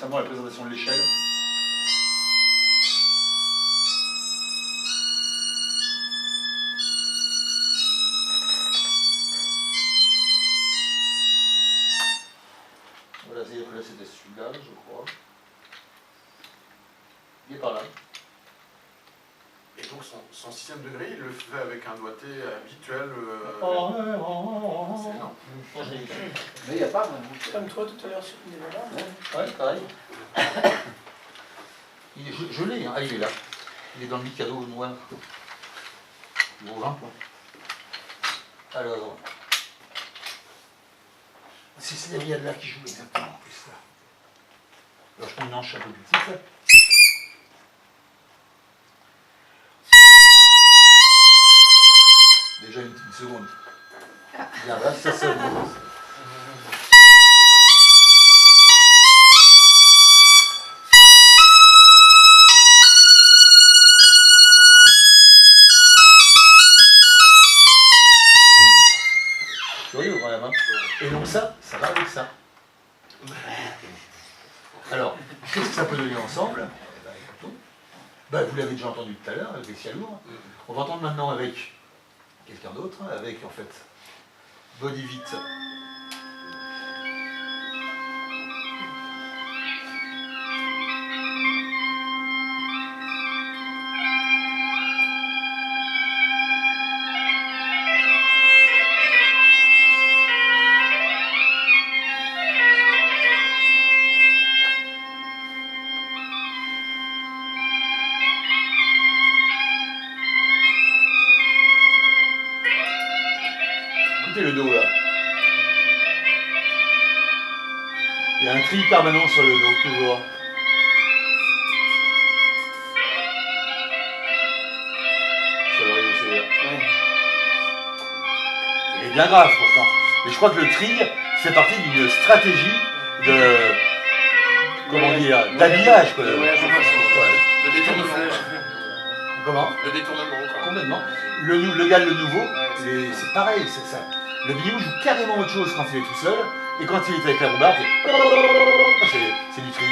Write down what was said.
extrêmement la présentation de l'échelle. Voilà, c'est-à-dire que là c'était celui-là, je crois. Il est par là. Et donc son sixième degré, il le fait avec un doigté habituel. C'est énorme. Mais il n'y a pas. Comme toi tout à l'heure sur le niveau-là. Ouais, pareil. Je l'ai, hein. Ah, il est là. Il est dans le Mikado noir. Il vaut 20 points. Alors. C'est les Riad là qui jouent exactement en plus là. Alors je prends une hanche un peu plus petite là. Déjà une seconde. Bien là, ça sonne. Curieux quand même, hein. Et donc ça va avec ça. Alors, qu'est-ce que ça peut donner ensemble? Vous l'avez déjà entendu tout à l'heure avec les Cialours. On va entendre maintenant avec quelqu'un d'autre, avec en fait Bodivit. Le Do là. Il y a un tri permanent sur le Do, toujours. Sur le Ré aussi. Ouais. Il est bien grave pourtant. Mais je crois que le tri fait partie d'une stratégie de. Comment dire, d'habillage quoi. Le détournement. Comment? Le détournement. Complètement. Le gars, le nouveau, c'est pareil, c'est ça. Le Biou joue carrément autre chose quand il est tout seul, et quand il est avec la bombarde, c'est du tri.